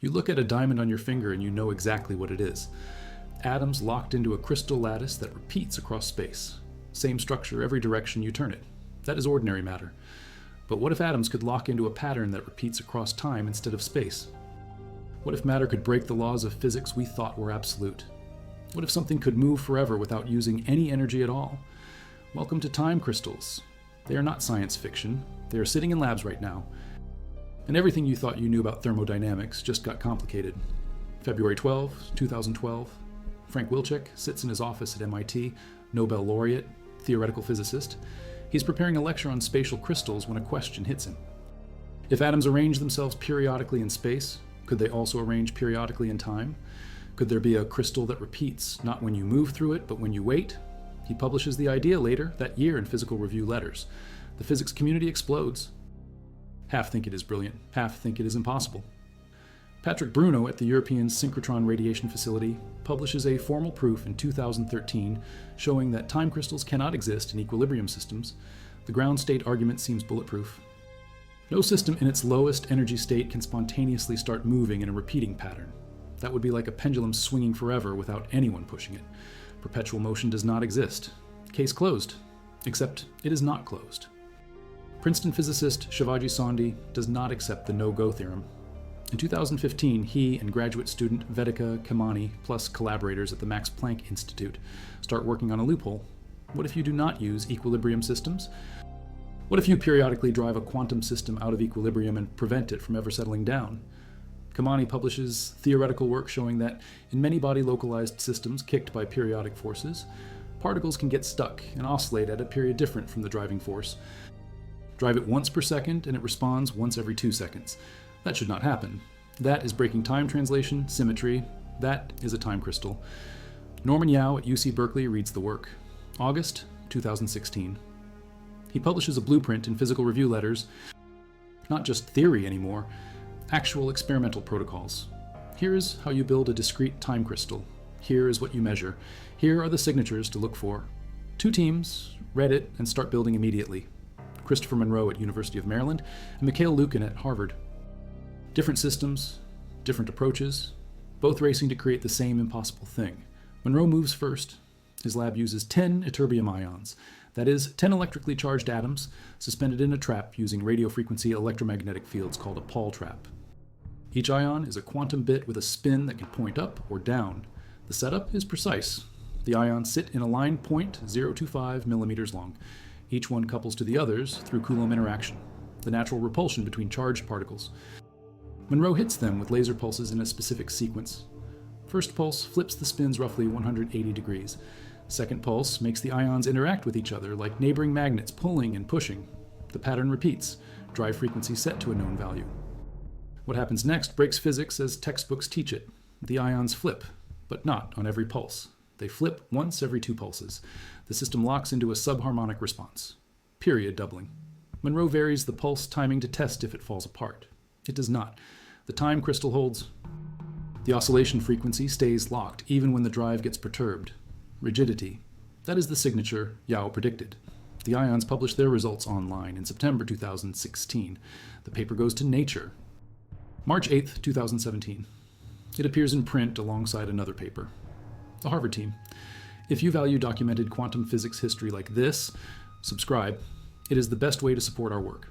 You look at a diamond on your finger and you know exactly what it is. Atoms locked into a crystal lattice that repeats across space. Same structure every direction you turn it. That is ordinary matter. But what if atoms could lock into a pattern that repeats across time instead of space? What if matter could break the laws of physics we thought were absolute? What if something could move forever without using any energy at all? Welcome to time crystals. They are not science fiction. They are sitting in labs right now. And everything you thought you knew about thermodynamics just got complicated. February 12, 2012. Frank Wilczek sits in his office at MIT, Nobel laureate, theoretical physicist. He's preparing a lecture on spatial crystals when a question hits him. If atoms arrange themselves periodically in space, could they also arrange periodically in time? Could there be a crystal that repeats, not when you move through it, but when you wait? He publishes the idea later that year in Physical Review Letters. The physics community explodes. Half think it is brilliant, half think it is impossible. Patrick Bruno at the European Synchrotron Radiation Facility publishes a formal proof in 2013 showing that time crystals cannot exist in equilibrium systems. The ground state argument seems bulletproof. No system in its lowest energy state can spontaneously start moving in a repeating pattern. That would be like a pendulum swinging forever without anyone pushing it. Perpetual motion does not exist. Case closed. Except it is not closed. Princeton physicist Shivaji Sondhi does not accept the no-go theorem. In 2015, he and graduate student Vedika Kamani, plus collaborators at the Max Planck Institute, start working on a loophole. What if you do not use equilibrium systems? What if you periodically drive a quantum system out of equilibrium and prevent it from ever settling down? Kamani publishes theoretical work showing that in many body-localized systems kicked by periodic forces, particles can get stuck and oscillate at a period different from the driving force. Drive it once per second and it responds once every 2 seconds. That should not happen. That is breaking time translation, symmetry. That is a time crystal. Norman Yao at UC Berkeley reads the work. August 2016. He publishes a blueprint in Physical Review Letters, not just theory anymore, actual experimental protocols. Here is how you build a discrete time crystal. Here is what you measure. Here are the signatures to look for. 2 teams read it and start building immediately. Christopher Monroe at University of Maryland and Mikhail Lukin at Harvard. Different systems, different approaches, both racing to create the same impossible thing. Monroe moves first. His lab uses 10 ytterbium ions, that is, 10 electrically charged atoms suspended in a trap using radiofrequency electromagnetic fields called a Paul trap. Each ion is a quantum bit with a spin that can point up or down. The setup is precise. The ions sit in a line 0.025 millimeters long. Each one couples to the others through Coulomb interaction, the natural repulsion between charged particles. Monroe hits them with laser pulses in a specific sequence. First pulse flips the spins roughly 180 degrees. Second pulse makes the ions interact with each other like neighboring magnets pulling and pushing. The pattern repeats, drive frequency set to a known value. What happens next breaks physics as textbooks teach it. The ions flip, but not on every pulse. They flip once every 2 pulses. The system locks into a subharmonic response. Period doubling. Monroe varies the pulse timing to test if it falls apart. It does not. The time crystal holds. The oscillation frequency stays locked even when the drive gets perturbed. Rigidity. That is the signature Yao predicted. The ions published their results online in September 2016. The paper goes to Nature. March 8, 2017. It appears in print alongside another paper. The Harvard team. If you value documented quantum physics history like this, subscribe. It is the best way to support our work.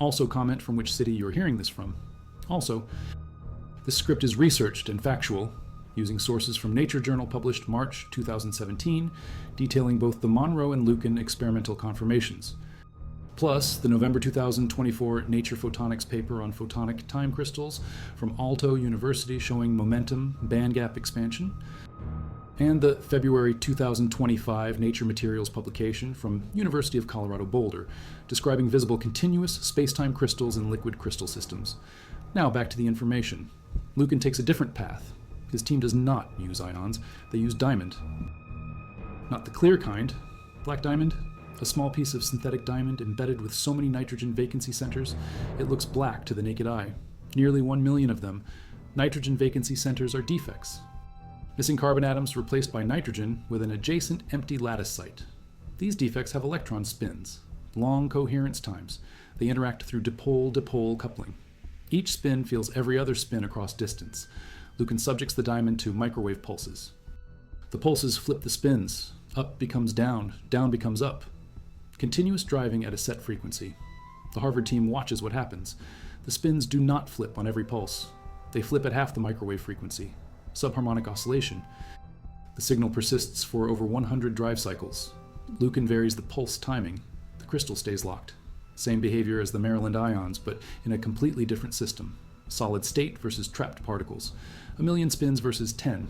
Also comment from which city you're hearing this from. Also, this script is researched and factual, using sources from Nature Journal published March 2017, detailing both the Monroe and Lukin experimental confirmations, plus the November 2024 Nature Photonics paper on photonic time crystals from Aalto University showing momentum bandgap expansion, and the February 2025 Nature Materials publication from University of Colorado Boulder, describing visible continuous spacetime crystals in liquid crystal systems. Now back to the information. Lukin takes a different path. His team does not use ions, they use diamond. Not the clear kind. Black diamond, a small piece of synthetic diamond embedded with so many nitrogen vacancy centers, it looks black to the naked eye. Nearly 1 million of them. Nitrogen vacancy centers are defects. Missing carbon atoms replaced by nitrogen with an adjacent empty lattice site. These defects have electron spins, long coherence times. They interact through dipole-dipole coupling. Each spin feels every other spin across distance. Lucan subjects the diamond to microwave pulses. The pulses flip the spins. Up becomes down, down becomes up. Continuous driving at a set frequency. The Harvard team watches what happens. The spins do not flip on every pulse. They flip at half the microwave frequency. Subharmonic oscillation. The signal persists for over 100 drive cycles. Lucan varies the pulse timing. The crystal stays locked. Same behavior as the Maryland ions, but in a completely different system. Solid state versus trapped particles. 1,000,000 spins versus 10.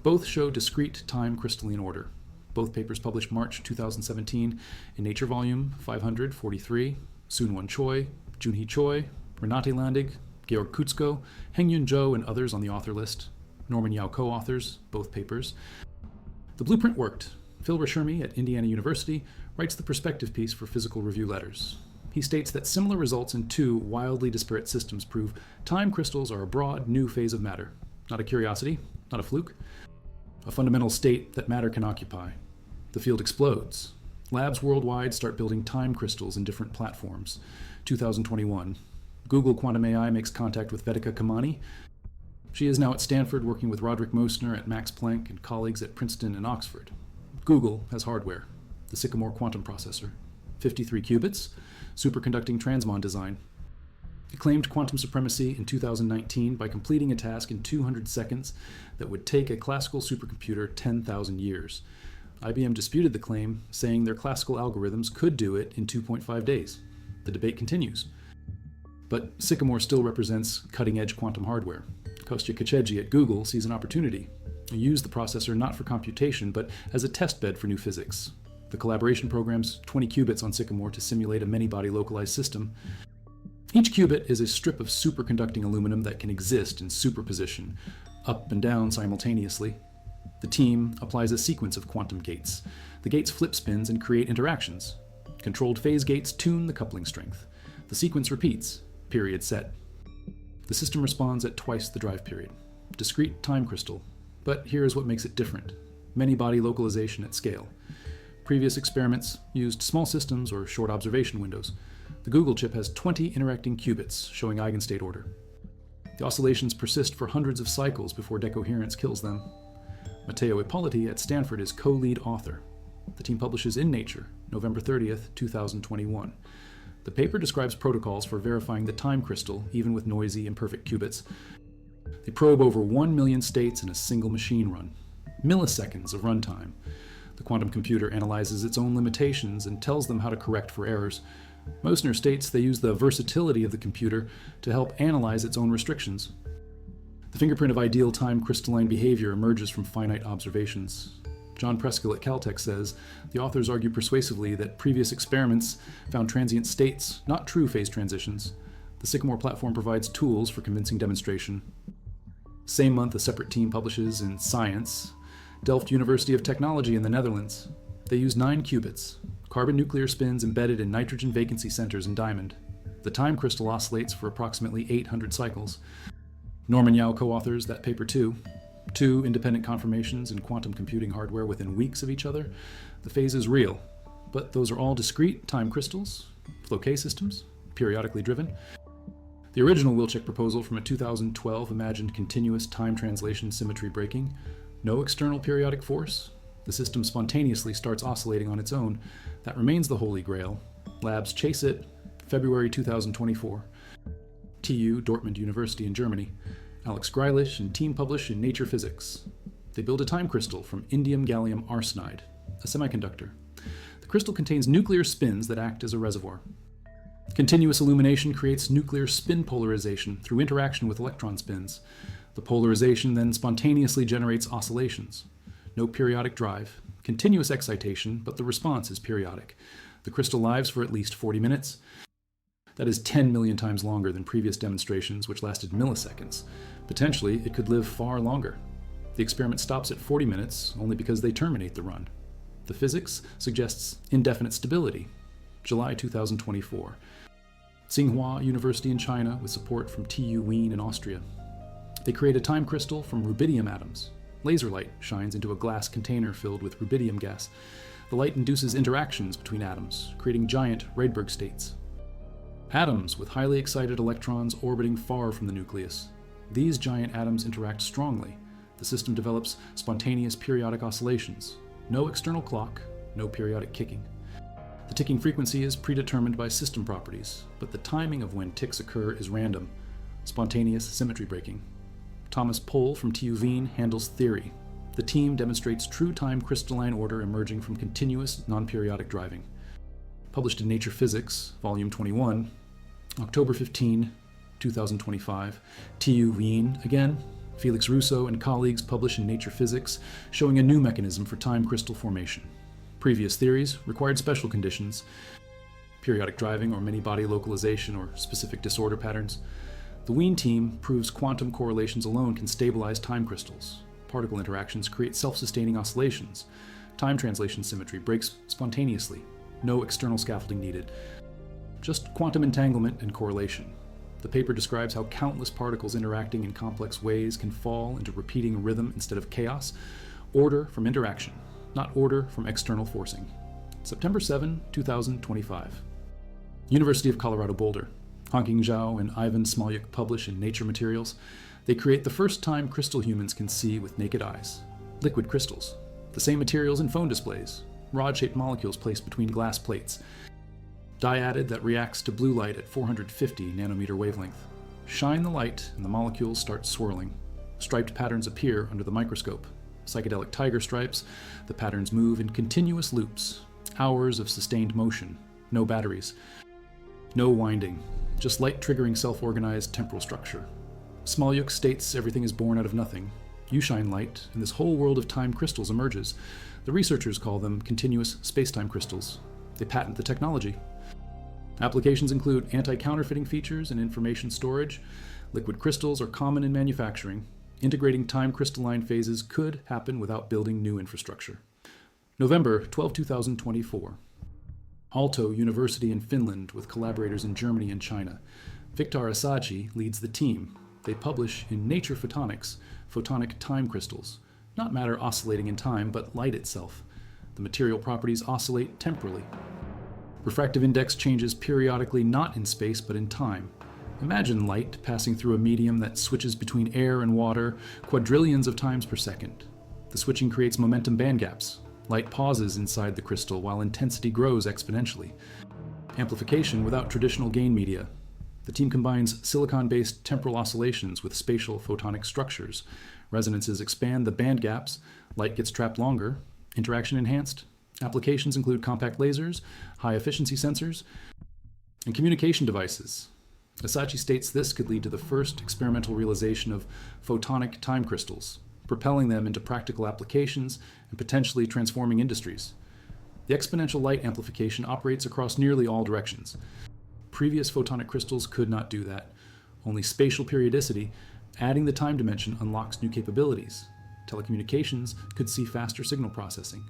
Both show discrete time crystalline order. Both papers published March 2017 in Nature Volume 543. Soon-Won Choi, Junhee Choi, Renate Landig, Georg Kutzko, Hengyun Zhou, and others on the author list. Norman Yao co-authors both papers. The blueprint worked. Phil Rashurmi at Indiana University writes the perspective piece for Physical Review Letters. He states that similar results in two wildly disparate systems prove time crystals are a broad, new phase of matter. Not a curiosity, not a fluke. A fundamental state that matter can occupy. The field explodes. Labs worldwide start building time crystals in different platforms. 2021. Google Quantum AI makes contact with Vedika Kamani. She is now at Stanford working with Roderick Mosner at Max Planck and colleagues at Princeton and Oxford. Google has hardware, the Sycamore quantum processor, 53 qubits, superconducting transmon design. It claimed quantum supremacy in 2019 by completing a task in 200 seconds that would take a classical supercomputer 10,000 years. IBM disputed the claim, saying their classical algorithms could do it in 2.5 days. The debate continues. But Sycamore still represents cutting-edge quantum hardware. Kostya Kachedji at Google sees an opportunity. Use the processor not for computation, but as a testbed for new physics. The collaboration programs 20 qubits on Sycamore to simulate a many-body localized system. Each qubit is a strip of superconducting aluminum that can exist in superposition, up and down simultaneously. The team applies a sequence of quantum gates. The gates flip spins and create interactions. Controlled phase gates tune the coupling strength. The sequence repeats, period set. The system responds at twice the drive period. Discrete time crystal. But here is what makes it different. Many-body localization at scale. Previous experiments used small systems or short observation windows. The Google chip has 20 interacting qubits showing eigenstate order. The oscillations persist for hundreds of cycles before decoherence kills them. Matteo Ippoliti at Stanford is co-lead author. The team publishes in Nature, November 30th, 2021. The paper describes protocols for verifying the time crystal, even with noisy, imperfect qubits. They probe over 1 million states in a single machine run. Milliseconds of runtime. The quantum computer analyzes its own limitations and tells them how to correct for errors. Mosner states they use the versatility of the computer to help analyze its own restrictions. The fingerprint of ideal time crystalline behavior emerges from finite observations. John Preskill at Caltech says, the authors argue persuasively that previous experiments found transient states, not true phase transitions. The Sycamore platform provides tools for convincing demonstration. Same month, a separate team publishes in Science, Delft University of Technology in the Netherlands. They use 9 qubits, carbon nuclear spins embedded in nitrogen vacancy centers in diamond. The time crystal oscillates for approximately 800 cycles. Norman Yao co-authors that paper too. 2 independent confirmations in quantum computing hardware within weeks of each other. The phase is real, but those are all discrete time crystals, Floquet systems, periodically driven. The original Wilczek proposal from a 2012 imagined continuous time translation symmetry breaking. No external periodic force. The system spontaneously starts oscillating on its own. That remains the holy grail. Labs chase it. February 2024. TU, Dortmund University in Germany. Alex Greilish and team publish in Nature Physics. They build a time crystal from indium gallium arsenide, a semiconductor. The crystal contains nuclear spins that act as a reservoir. Continuous illumination creates nuclear spin polarization through interaction with electron spins. The polarization then spontaneously generates oscillations. No periodic drive, continuous excitation, but the response is periodic. The crystal lives for at least 40 minutes. That is 10 million times longer than previous demonstrations, which lasted milliseconds. Potentially, it could live far longer. The experiment stops at 40 minutes only because they terminate the run. The physics suggests indefinite stability. July 2024. Tsinghua University in China with support from TU Wien in Austria. They create a time crystal from rubidium atoms. Laser light shines into a glass container filled with rubidium gas. The light induces interactions between atoms, creating giant Rydberg states. Atoms with highly excited electrons orbiting far from the nucleus. These giant atoms interact strongly. The system develops spontaneous periodic oscillations. No external clock, no periodic kicking. The ticking frequency is predetermined by system properties, but the timing of when ticks occur is random. Spontaneous symmetry breaking. Thomas Pohl from TU Wien handles theory. The team demonstrates true time crystalline order emerging from continuous non-periodic driving. Published in Nature Physics, Volume 21, October 15, 2025. TU Wien again. Felix Russo and colleagues publish in Nature Physics, showing a new mechanism for time crystal formation. Previous theories required special conditions, periodic driving or many-body localization or specific disorder patterns. The Wien team proves quantum correlations alone can stabilize time crystals. Particle interactions create self-sustaining oscillations. Time translation symmetry breaks spontaneously. No external scaffolding needed. Just quantum entanglement and correlation. The paper describes how countless particles interacting in complex ways can fall into repeating rhythm instead of chaos. Order from interaction, not order from external forcing. September 7, 2025. University of Colorado Boulder. Hanqing Zhao and Ivan Smolyuk publish in Nature Materials. They create the first time crystal humans can see with naked eyes. Liquid crystals. The same materials in phone displays. Rod-shaped molecules placed between glass plates. Dyadid that reacts to blue light at 450 nanometer wavelength. Shine the light and the molecules start swirling. Striped patterns appear under the microscope. Psychedelic tiger stripes. The patterns move in continuous loops. Hours of sustained motion. No batteries. No winding. Just light triggering self-organized temporal structure. Smolyuk states everything is born out of nothing. You shine light, and this whole world of time crystals emerges. The researchers call them continuous space-time crystals. They patent the technology. Applications include anti-counterfeiting features and information storage. Liquid crystals are common in manufacturing. Integrating time crystalline phases could happen without building new infrastructure. November 12, 2024. Aalto University in Finland with collaborators in Germany and China. Viktor Asaji leads the team. They publish in Nature Photonics, photonic time crystals. Not matter oscillating in time, but light itself. The material properties oscillate temporally. Refractive index changes periodically not in space but in time. Imagine light passing through a medium that switches between air and water quadrillions of times per second. The switching creates momentum band gaps. Light pauses inside the crystal while intensity grows exponentially. Amplification without traditional gain media. The team combines silicon-based temporal oscillations with spatial photonic structures. Resonances expand the band gaps, light gets trapped longer, interaction enhanced. Applications include compact lasers, high-efficiency sensors, and communication devices. Asachi states this could lead to the first experimental realization of photonic time crystals, propelling them into practical applications and potentially transforming industries. The exponential light amplification operates across nearly all directions. Previous photonic crystals could not do that. Only spatial periodicity, adding the time dimension, unlocks new capabilities. Telecommunications could see faster signal processing.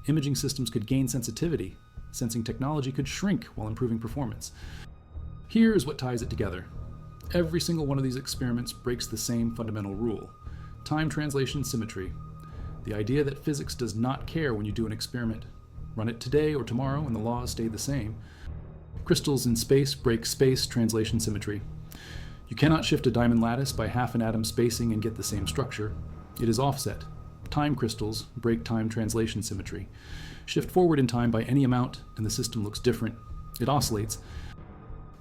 Imaging systems could gain sensitivity. Sensing technology could shrink while improving performance. Here is what ties it together. Every single one of these experiments breaks the same fundamental rule: time translation symmetry. The idea that physics does not care when you do an experiment. Run it today or tomorrow and the laws stay the same. Crystals in space break space translation symmetry. You cannot shift a diamond lattice by half an atom spacing and get the same structure. It is offset. Time crystals break time translation symmetry. Shift forward in time by any amount and the system looks different. It oscillates.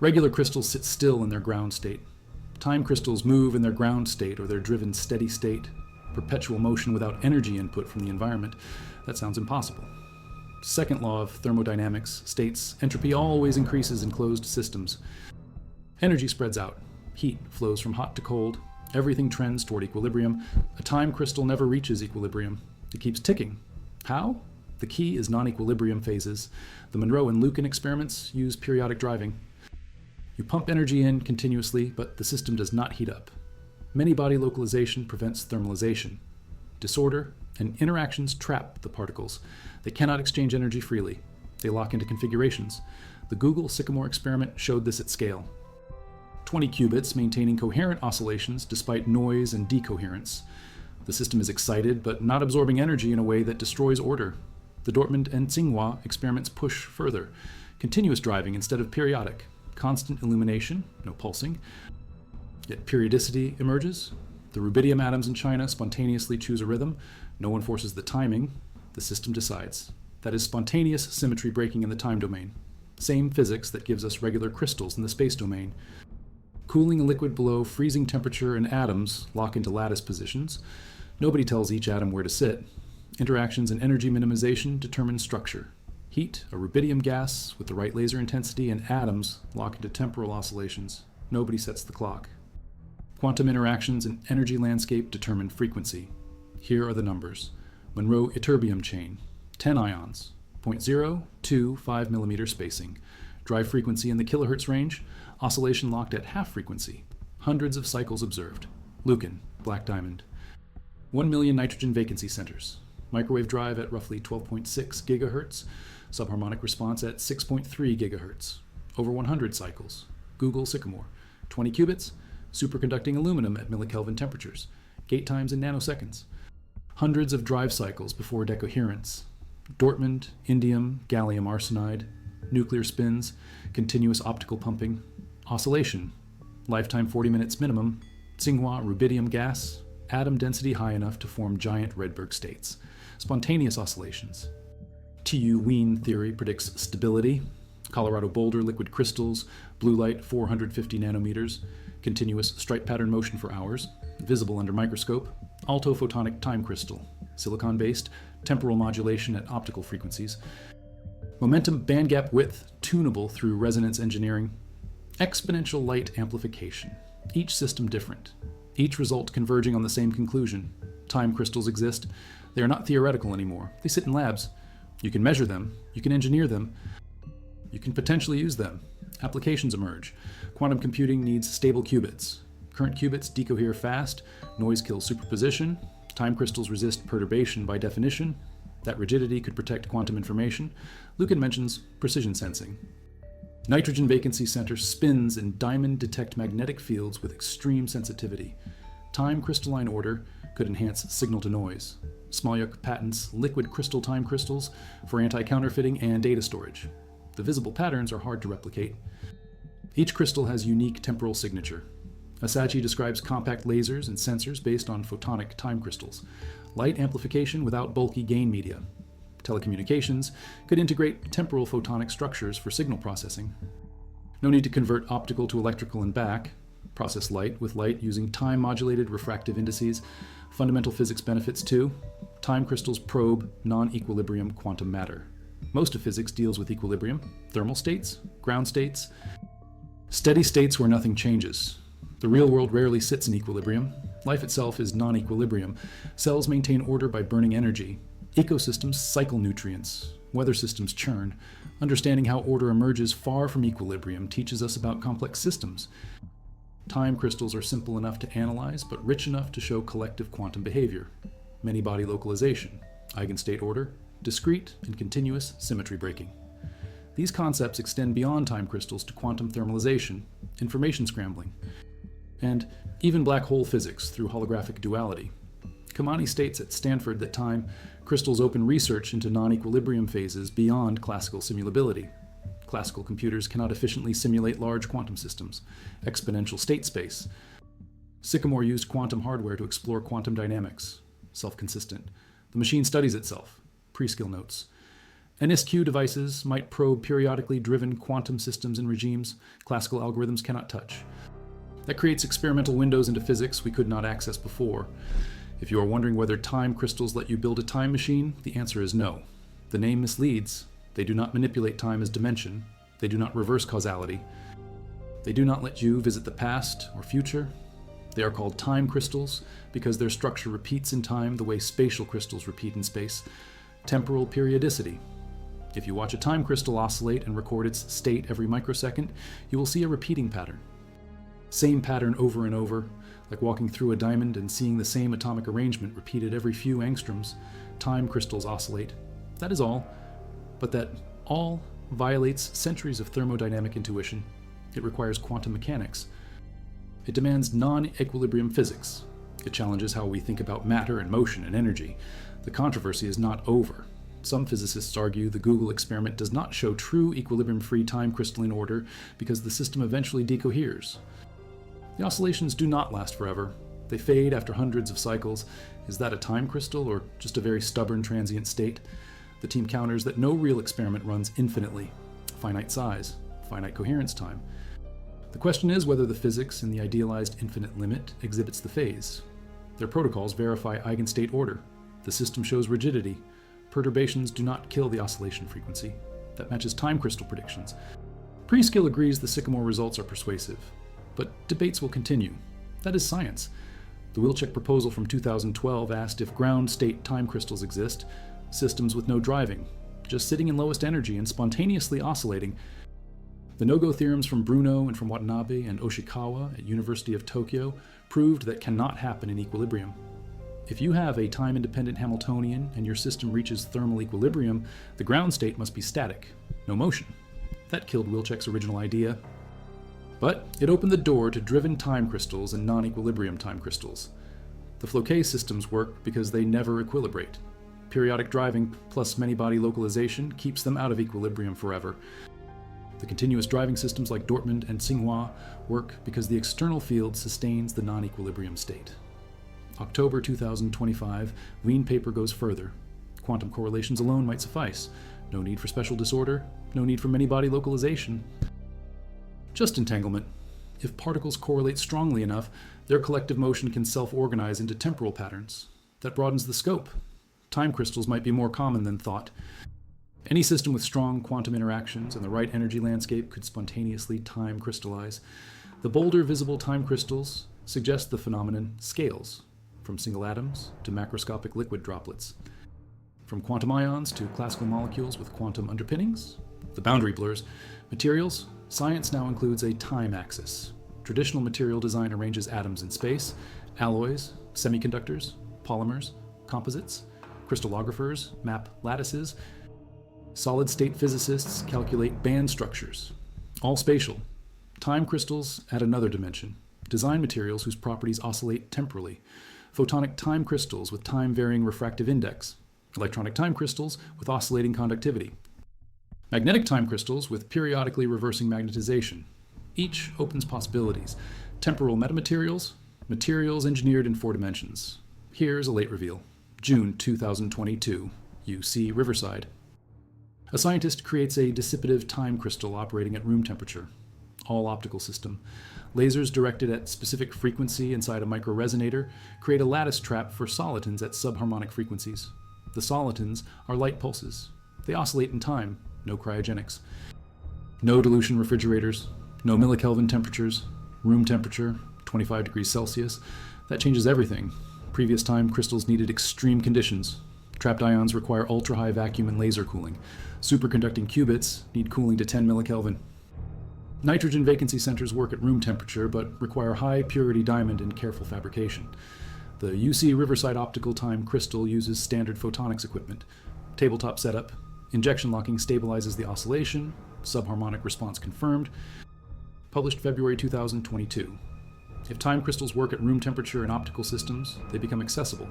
Regular crystals sit still in their ground state. Time crystals move in their ground state or their driven steady state. Perpetual motion without energy input from the environment. That sounds impossible. Second law of thermodynamics states entropy always increases in closed systems. Energy spreads out. Heat flows from hot to cold. Everything trends toward equilibrium. A time crystal never reaches equilibrium. It keeps ticking. How? The key is non-equilibrium phases. The Monroe and Lucan experiments use periodic driving. You pump energy in continuously, but the system does not heat up. Many-body localization prevents thermalization. Disorder and interactions trap the particles. They cannot exchange energy freely. They lock into configurations. The Google Sycamore experiment showed this at scale. 20 qubits maintaining coherent oscillations despite noise and decoherence. The system is excited, but not absorbing energy in a way that destroys order. The Dortmund and Tsinghua experiments push further. Continuous driving instead of periodic. constant illumination, no pulsing, yet periodicity emerges. The rubidium atoms in China spontaneously choose a rhythm. No one forces the timing. The system decides. That is spontaneous symmetry breaking in the time domain. Same physics that gives us regular crystals in the space domain. Cooling a liquid below freezing temperature and atoms lock into lattice positions. Nobody tells each atom where to sit. Interactions and energy minimization determine structure. Heat, a rubidium gas with the right laser intensity, and atoms lock into temporal oscillations. Nobody sets the clock. Quantum interactions and energy landscape determine frequency. Here are the numbers. Monroe ytterbium chain, 10 ions, 0.0 to 5 millimeter spacing. Drive frequency in the kilohertz range, oscillation locked at half frequency. Hundreds of cycles observed. Lucan, black diamond. 1 million nitrogen vacancy centers. Microwave drive at roughly 12.6 gigahertz. Subharmonic response at 6.3 gigahertz. Over 100 cycles. Google Sycamore. 20 qubits. Superconducting aluminum at millikelvin temperatures. Gate times in nanoseconds. Hundreds of drive cycles before decoherence. Dortmund, indium, gallium arsenide. Nuclear spins. Continuous optical pumping. Oscillation. Lifetime 40 minutes minimum. Tsinghua rubidium gas. Atom density high enough to form giant Rydberg states. Spontaneous oscillations. TU Wien theory predicts stability. Colorado Boulder liquid crystals. Blue light 450 nanometers. Continuous stripe pattern motion for hours. Visible under microscope. Alto photonic time crystal. Silicon-based. Temporal modulation at optical frequencies. Momentum bandgap width tunable through resonance engineering. Exponential light amplification. Each system different. Each result converging on the same conclusion. Time crystals exist. They are not theoretical anymore. They sit in labs. You can measure them. You can engineer them. You can potentially use them. Applications emerge. Quantum computing needs stable qubits. Current qubits decohere fast. Noise kills superposition. Time crystals resist perturbation by definition. That rigidity could protect quantum information. Lucan mentions precision sensing. Nitrogen vacancy center spins and diamond detect magnetic fields with extreme sensitivity. Time crystalline order could enhance signal to noise. Smolyuk patents liquid crystal time crystals for anti-counterfeiting and data storage. The visible patterns are hard to replicate. Each crystal has unique temporal signature. Asachi describes compact lasers and sensors based on photonic time crystals. Light amplification without bulky gain media. Telecommunications could integrate temporal photonic structures for signal processing. No need to convert optical to electrical and back. Process light with light using time-modulated refractive indices. Fundamental physics benefits too. Time crystals probe non-equilibrium quantum matter. Most of physics deals with equilibrium, thermal states, ground states, steady states where nothing changes. The real world rarely sits in equilibrium. Life itself is non-equilibrium. Cells maintain order by burning energy. Ecosystems cycle nutrients. Weather systems churn. Understanding how order emerges far from equilibrium teaches us about complex systems. Time crystals are simple enough to analyze, but rich enough to show collective quantum behavior. Many-body localization, eigenstate order, discrete and continuous symmetry breaking. These concepts extend beyond time crystals to quantum thermalization, information scrambling, and even black hole physics through holographic duality. Kamani states at Stanford that time crystals open research into non-equilibrium phases beyond classical simulability. Classical computers cannot efficiently simulate large quantum systems, exponential state space. Sycamore used quantum hardware to explore quantum dynamics, self-consistent. The machine studies itself, pre-skill notes. NSQ devices might probe periodically driven quantum systems and regimes classical algorithms cannot touch. That creates experimental windows into physics we could not access before. If you are wondering whether time crystals let you build a time machine, the answer is no. The name misleads. They do not manipulate time as dimension. They do not reverse causality. They do not let you visit the past or future. They are called time crystals because their structure repeats in time the way spatial crystals repeat in space. Temporal periodicity. If you watch a time crystal oscillate and record its state every microsecond, you will see a repeating pattern. Same pattern over and over, like walking through a diamond and seeing the same atomic arrangement repeated every few angstroms. Time crystals oscillate. That is all, but that all violates centuries of thermodynamic intuition. It requires quantum mechanics. It demands non-equilibrium physics. It challenges how we think about matter and motion and energy. The controversy is not over. Some physicists argue the Google experiment does not show true equilibrium-free time crystalline order because the system eventually decoheres. The oscillations do not last forever. They fade after hundreds of cycles. Is that a time crystal or just a very stubborn transient state? The team counters that no real experiment runs infinitely. Finite size, finite coherence time. The question is whether the physics in the idealized infinite limit exhibits the phase. Their protocols verify eigenstate order. The system shows rigidity. Perturbations do not kill the oscillation frequency. That matches time crystal predictions. Preskill agrees the Sycamore results are persuasive, but debates will continue. That is science. The Wilczek proposal from 2012 asked if ground state time crystals exist, systems with no driving, just sitting in lowest energy and spontaneously oscillating. The no-go theorems from Bruno and from Watanabe and Oshikawa at University of Tokyo proved that cannot happen in equilibrium. If you have a time-independent Hamiltonian and your system reaches thermal equilibrium, the ground state must be static, no motion. That killed Wilczek's original idea. But it opened the door to driven time crystals and non-equilibrium time crystals. The Floquet systems work because they never equilibrate. Periodic driving plus many-body localization keeps them out of equilibrium forever. The continuous driving systems like Dortmund and Tsinghua work because the external field sustains the non-equilibrium state. October 2025, Wien paper goes further. Quantum correlations alone might suffice. No need for special disorder, no need for many-body localization. Just entanglement. If particles correlate strongly enough, their collective motion can self-organize into temporal patterns. That broadens the scope. Time crystals might be more common than thought. Any system with strong quantum interactions and the right energy landscape could spontaneously time crystallize. The bolder visible time crystals suggest the phenomenon scales, from single atoms to macroscopic liquid droplets. From quantum ions to classical molecules with quantum underpinnings, the boundary blurs. Materials, science now includes a time axis. Traditional material design arranges atoms in space, alloys, semiconductors, polymers, composites. Crystallographers map lattices. Solid-state physicists calculate band structures. All spatial. Time crystals add another dimension. Design materials whose properties oscillate temporally. Photonic time crystals with time-varying refractive index. Electronic time crystals with oscillating conductivity. Magnetic time crystals with periodically reversing magnetization. Each opens possibilities. Temporal metamaterials, materials engineered in 4 dimensions. Here's a late reveal. June 2022, UC Riverside. A scientist creates a dissipative time crystal operating at room temperature. All optical system. Lasers directed at specific frequency inside a microresonator create a lattice trap for solitons at subharmonic frequencies. The solitons are light pulses. They oscillate in time, no cryogenics. No dilution refrigerators, no millikelvin temperatures, room temperature, 25 degrees Celsius. That changes everything. Previous time crystals needed extreme conditions. Trapped ions require ultra-high vacuum and laser cooling. Superconducting qubits need cooling to 10 millikelvin. Nitrogen vacancy centers work at room temperature but require high purity diamond and careful fabrication. The UC Riverside optical time crystal uses standard photonics equipment. Tabletop setup. Injection locking stabilizes the oscillation. Subharmonic response confirmed. Published February 2022. If time crystals work at room temperature in optical systems, they become accessible,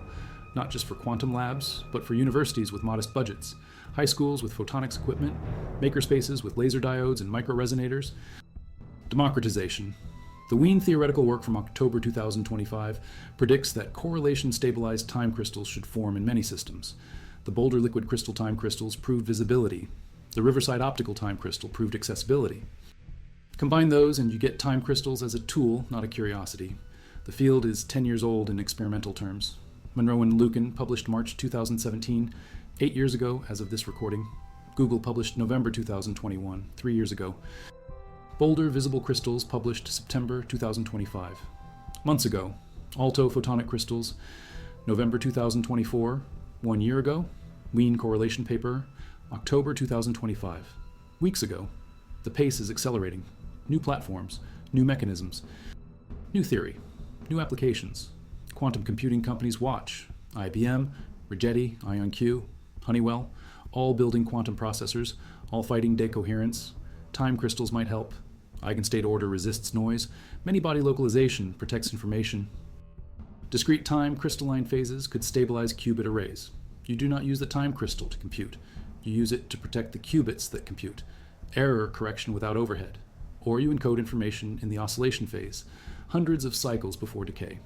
not just for quantum labs, but for universities with modest budgets, high schools with photonics equipment, makerspaces with laser diodes and microresonators. Democratization. The Wien theoretical work from October 2025 predicts that correlation-stabilized time crystals should form in many systems. The Boulder liquid crystal time crystals proved visibility. The Riverside optical time crystal proved accessibility. Combine those and you get time crystals as a tool, not a curiosity. The field is 10 years old in experimental terms. Monroe and Lucan published March 2017, 8 years ago as of this recording. Google published November 2021, 3 years ago. Boulder visible crystals published September 2025. Months ago, Alto photonic crystals, November 2024, 1 year ago. Wien correlation paper, October 2025. Weeks ago. The pace is accelerating. New platforms, new mechanisms, new theory, new applications. Quantum computing companies watch. IBM, Rigetti, IonQ, Honeywell, all building quantum processors, all fighting decoherence. Time crystals might help. Eigenstate order resists noise. Many-body localization protects information. Discrete time crystalline phases could stabilize qubit arrays. You do not use the time crystal to compute. You use it to protect the qubits that compute, error correction without overhead, or you encode information in the oscillation phase, hundreds of cycles before decay.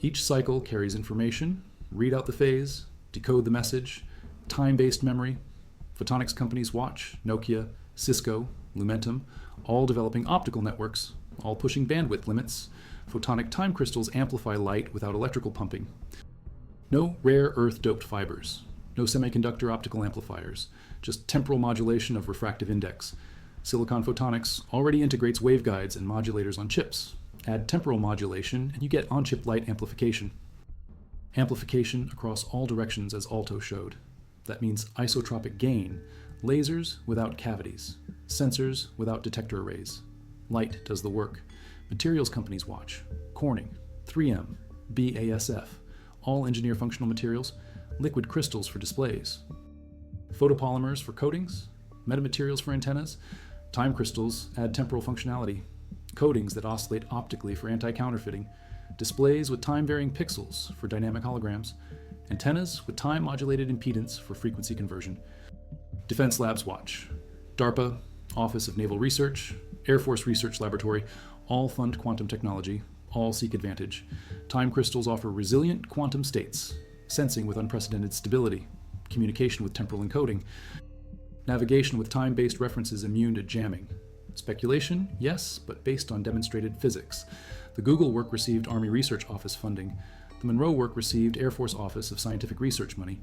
Each cycle carries information, read out the phase, decode the message, time-based memory. Photonics companies Watch, Nokia, Cisco, Lumentum, all developing optical networks, all pushing bandwidth limits. Photonic time crystals amplify light without electrical pumping. No rare earth-doped fibers, no semiconductor optical amplifiers, just temporal modulation of refractive index. Silicon photonics already integrates waveguides and modulators on chips. Add temporal modulation and you get on-chip light amplification. Amplification across all directions, as Alto showed. That means isotropic gain, lasers without cavities, sensors without detector arrays. Light does the work. Materials companies Watch, Corning, 3M, BASF, all engineer functional materials, liquid crystals for displays, photopolymers for coatings, metamaterials for antennas, time crystals add temporal functionality, coatings that oscillate optically for anti-counterfeiting, displays with time-varying pixels for dynamic holograms, antennas with time-modulated impedance for frequency conversion. Defense Labs Watch, DARPA, Office of Naval Research, Air Force Research Laboratory, all fund quantum technology, all seek advantage. Time crystals offer resilient quantum states, sensing with unprecedented stability, communication with temporal encoding, navigation with time-based references immune to jamming. Speculation, yes, but based on demonstrated physics. The Google work received Army Research Office funding. The Monroe work received Air Force Office of Scientific Research money.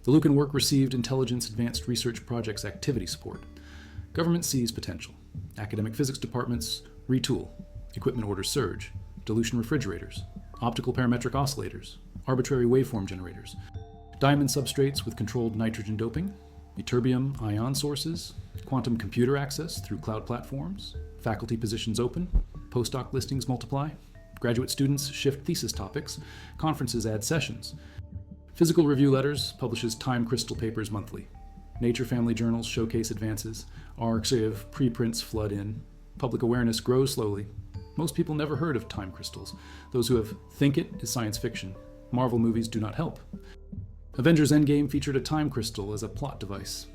The Lucan work received Intelligence Advanced Research Projects activity support. Government sees potential. Academic physics departments retool. Equipment orders surge. Dilution refrigerators. Optical parametric oscillators. Arbitrary waveform generators. Diamond substrates with controlled nitrogen doping. Ytterbium ion sources. Quantum computer access through cloud platforms. Faculty positions open. Postdoc listings multiply. Graduate students shift thesis topics. Conferences add sessions. Physical Review Letters publishes time crystal papers monthly. Nature family journals showcase advances. Arxiv preprints flood in. Public awareness grows slowly. Most people never heard of time crystals. Those who have think it is science fiction. Marvel movies do not help. Avengers Endgame featured a time crystal as a plot device.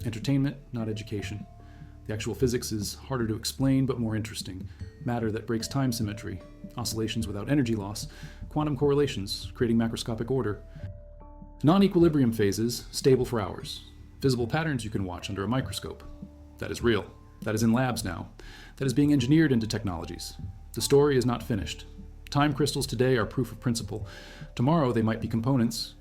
Entertainment, not education. The actual physics is harder to explain but more interesting. Matter that breaks time symmetry. Oscillations without energy loss. Quantum correlations, creating macroscopic order. Non-equilibrium phases, stable for hours. Visible patterns you can watch under a microscope. That is real. That is in labs now. That is being engineered into technologies. The story is not finished. Time crystals today are proof of principle. Tomorrow they might be components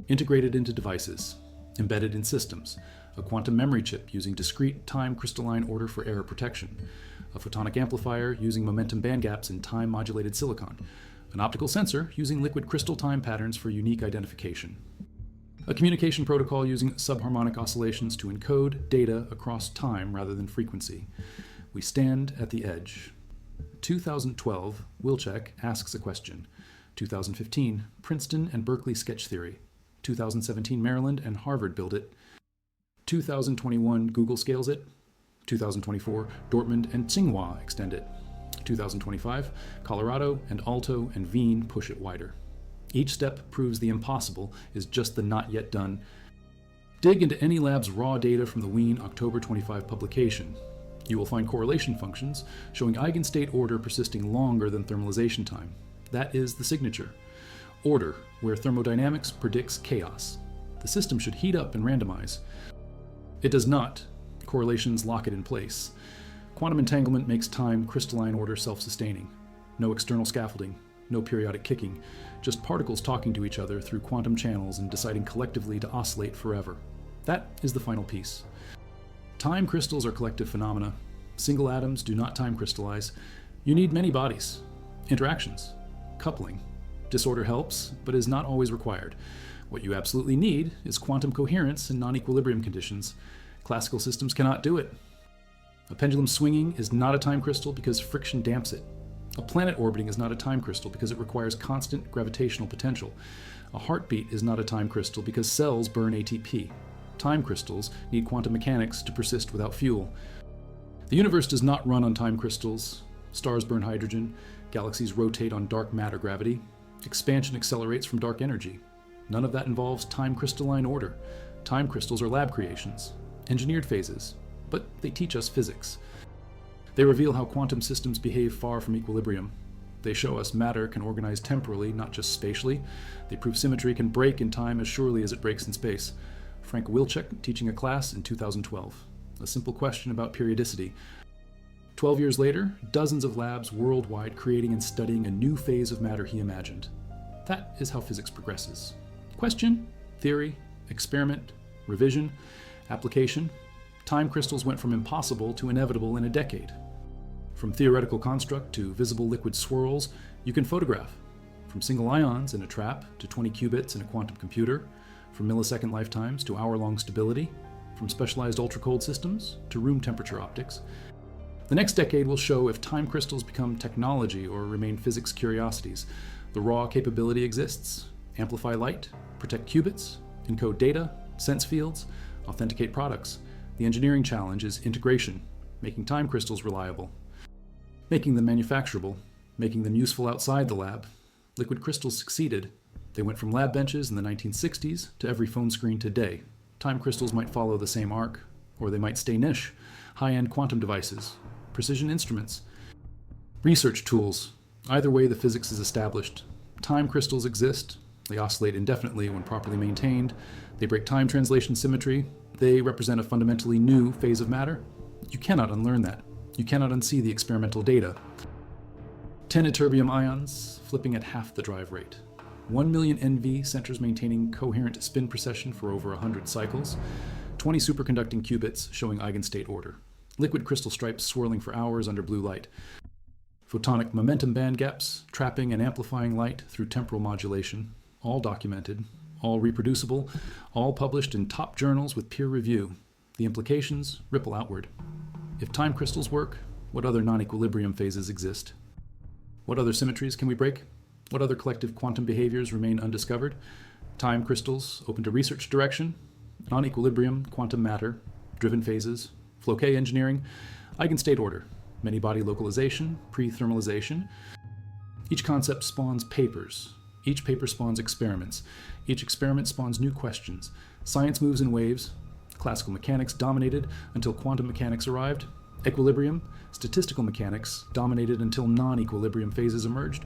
integrated into devices, embedded in systems, a quantum memory chip using discrete time crystalline order for error protection, a photonic amplifier using momentum bandgaps in time-modulated silicon, an optical sensor using liquid crystal time patterns for unique identification, a communication protocol using subharmonic oscillations to encode data across time rather than frequency. We stand at the edge. 2012, Wilczek asks a question. 2015, Princeton and Berkeley sketch theory. 2017, Maryland and Harvard build it. 2021, Google scales it. 2024, Dortmund and Tsinghua extend it. 2025, Colorado and Alto and Wien push it wider. Each step proves the impossible is just the not yet done. Dig into any lab's raw data from the Wien October 25 publication. You will find correlation functions showing eigenstate order persisting longer than thermalization time. That is the signature. Order, where thermodynamics predicts chaos. The system should heat up and randomize. It does not. Correlations lock it in place. Quantum entanglement makes time crystalline order self-sustaining. No external scaffolding, no periodic kicking, just particles talking to each other through quantum channels and deciding collectively to oscillate forever. That is the final piece. Time crystals are collective phenomena. Single atoms do not time crystallize. You need many bodies, interactions, coupling. Disorder helps, but is not always required. What you absolutely need is quantum coherence in non-equilibrium conditions. Classical systems cannot do it. A pendulum swinging is not a time crystal because friction damps it. A planet orbiting is not a time crystal because it requires constant gravitational potential. A heartbeat is not a time crystal because cells burn ATP. Time crystals need quantum mechanics to persist without fuel. The universe does not run on time crystals. Stars burn hydrogen. Galaxies rotate on dark matter gravity. Expansion accelerates from dark energy. None of that involves time crystalline order. Time crystals are lab creations, engineered phases, but they teach us physics. They reveal how quantum systems behave far from equilibrium. They show us matter can organize temporally, not just spatially. They prove symmetry can break in time as surely as it breaks in space. Frank Wilczek teaching a class in 2012. A simple question about periodicity. 12 years later, dozens of labs worldwide creating and studying a new phase of matter he imagined. That is how physics progresses. Question, theory, experiment, revision, application. Time crystals went from impossible to inevitable in a decade. From theoretical construct to visible liquid swirls, you can photograph. From single ions in a trap to 20 qubits in a quantum computer, from millisecond lifetimes to hour-long stability, from specialized ultra-cold systems to room temperature optics. The next decade will show if time crystals become technology or remain physics curiosities. The raw capability exists. Amplify light, protect qubits, encode data, sense fields, authenticate products. The engineering challenge is integration, making time crystals reliable, making them manufacturable, making them useful outside the lab. Liquid crystals succeeded. They went from lab benches in the 1960s to every phone screen today. Time crystals might follow the same arc, or they might stay niche. High-end quantum devices, precision instruments, research tools. Either way, the physics is established. Time crystals exist. They oscillate indefinitely when properly maintained. They break time translation symmetry. They represent a fundamentally new phase of matter. You cannot unlearn that. You cannot unsee the experimental data. 10 ytterbium ions flipping at half the drive rate. 1 million NV centers maintaining coherent spin precession for over 100 cycles. 20 superconducting qubits showing eigenstate order. Liquid crystal stripes swirling for hours under blue light. Photonic momentum band gaps, trapping and amplifying light through temporal modulation. All documented, all reproducible, all published in top journals with peer review. The implications ripple outward. If time crystals work, what other non-equilibrium phases exist? What other symmetries can we break? What other collective quantum behaviors remain undiscovered? Time crystals open to research direction, non-equilibrium quantum matter, driven phases, Floquet engineering, eigenstate order, many-body localization, pre-thermalization. Each concept spawns papers. Each paper spawns experiments. Each experiment spawns new questions. Science moves in waves. Classical mechanics dominated until quantum mechanics arrived. Equilibrium, statistical mechanics dominated until non-equilibrium phases emerged.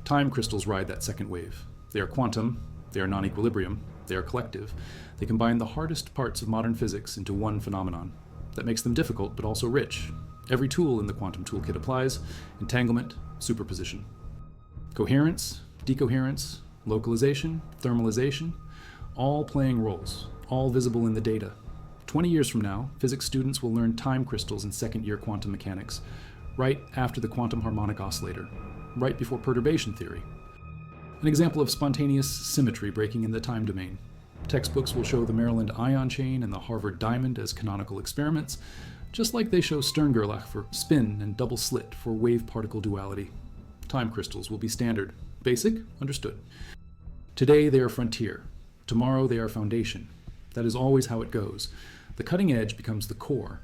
Time crystals ride that second wave. They are quantum, they are non-equilibrium, they are collective. They combine the hardest parts of modern physics into one phenomenon. That makes them difficult but also rich. Every tool in the quantum toolkit applies: entanglement, superposition. Coherence, decoherence, localization, thermalization, all playing roles, all visible in the data. 20 years from now, physics students will learn time crystals in second-year quantum mechanics, right after the quantum harmonic oscillator, right before perturbation theory. An example of spontaneous symmetry breaking in the time domain. Textbooks will show the Maryland ion chain and the Harvard diamond as canonical experiments, just like they show Stern-Gerlach for spin and double slit for wave-particle duality. Time crystals will be standard. Basic? Understood. Today they are frontier. Tomorrow they are foundation. That is always how it goes. The cutting edge becomes the core.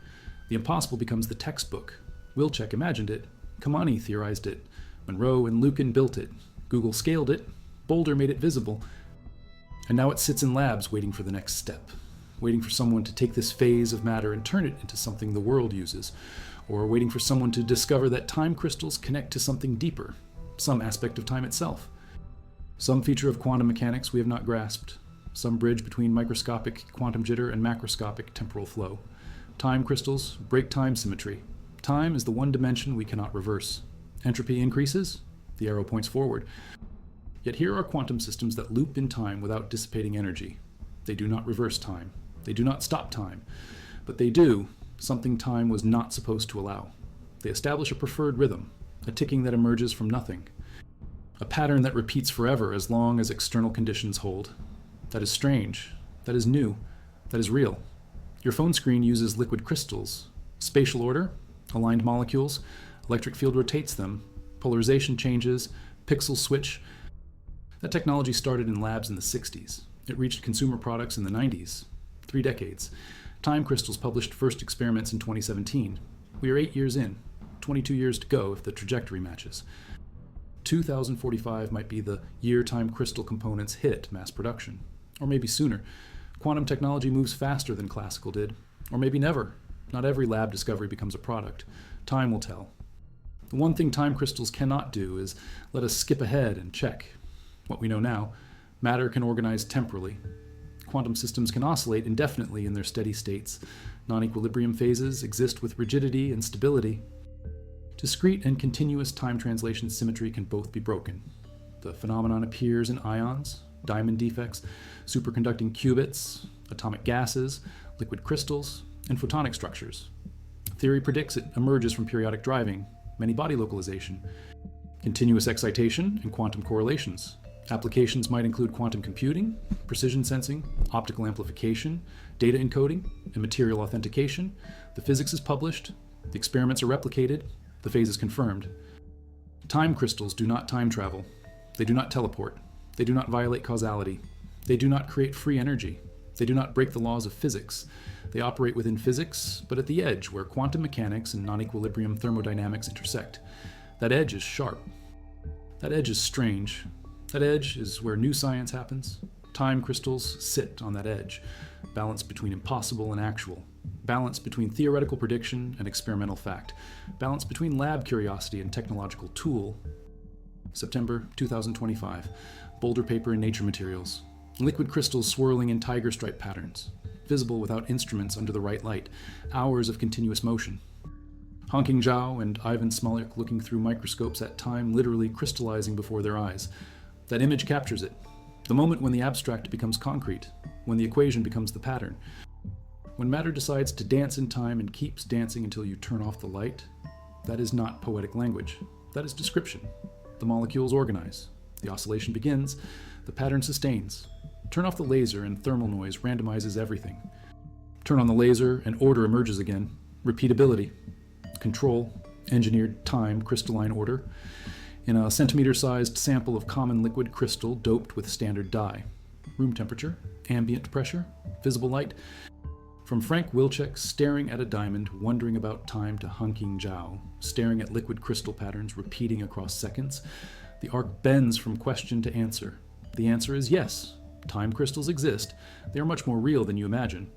The impossible becomes the textbook. Wilczek imagined it. Kamani theorized it. Monroe and Lukin built it. Google scaled it. Boulder made it visible. And now it sits in labs waiting for the next step, waiting for someone to take this phase of matter and turn it into something the world uses, or waiting for someone to discover that time crystals connect to something deeper, some aspect of time itself. Some feature of quantum mechanics we have not grasped, some bridge between microscopic quantum jitter and macroscopic temporal flow. Time crystals break time symmetry. Time is the one dimension we cannot reverse. Entropy increases, the arrow points forward. Yet here are quantum systems that loop in time without dissipating energy. They do not reverse time. They do not stop time. But they do something time was not supposed to allow. They establish a preferred rhythm, a ticking that emerges from nothing, a pattern that repeats forever as long as external conditions hold. That is strange. That is new. That is real. Your phone screen uses liquid crystals. Spatial order, aligned molecules, electric field rotates them, polarization changes, pixels switch. That technology started in labs in the 60s. It reached consumer products in the 90s. 3 decades. Time crystals published first experiments in 2017. We are 8 years in, 22 years to go if the trajectory matches. 2045 might be the year time crystal components hit mass production. Or maybe sooner. Quantum technology moves faster than classical did. Or maybe never. Not every lab discovery becomes a product. Time will tell. The one thing time crystals cannot do is let us skip ahead and check. What we know now, matter can organize temporally. Quantum systems can oscillate indefinitely in their steady states. Non-equilibrium phases exist with rigidity and stability. Discrete and continuous time translation symmetry can both be broken. The phenomenon appears in ions, diamond defects, superconducting qubits, atomic gases, liquid crystals, and photonic structures. Theory predicts it emerges from periodic driving, many-body localization, continuous excitation, and quantum correlations. Applications might include quantum computing, precision sensing, optical amplification, data encoding, and material authentication. The physics is published, the experiments are replicated, the phase is confirmed. Time crystals do not time travel. They do not teleport. They do not violate causality. They do not create free energy. They do not break the laws of physics. They operate within physics, but at the edge where quantum mechanics and non-equilibrium thermodynamics intersect. That edge is sharp. That edge is strange. That edge is where new science happens. Time crystals sit on that edge, balance between impossible and actual, balance between theoretical prediction and experimental fact, balance between lab curiosity and technological tool. September 2025, Boulder paper and Nature Materials. Liquid crystals swirling in tiger stripe patterns, visible without instruments under the right light, hours of continuous motion. Honking Zhao and Ivan Smolyk looking through microscopes at time literally crystallizing before their eyes. That image captures it. The moment when the abstract becomes concrete, when the equation becomes the pattern. When matter decides to dance in time and keeps dancing until you turn off the light, that is not poetic language. That is description. The molecules organize. The oscillation begins. The pattern sustains. Turn off the laser and thermal noise randomizes everything. Turn on the laser and order emerges again. Repeatability. Control. Engineered time crystalline order. In a centimeter-sized sample of common liquid crystal doped with standard dye. Room temperature, ambient pressure, visible light. From Frank Wilczek staring at a diamond, wondering about time, to Honking Zhao, staring at liquid crystal patterns repeating across seconds, the arc bends from question to answer. The answer is yes. Time crystals exist. They are much more real than you imagine.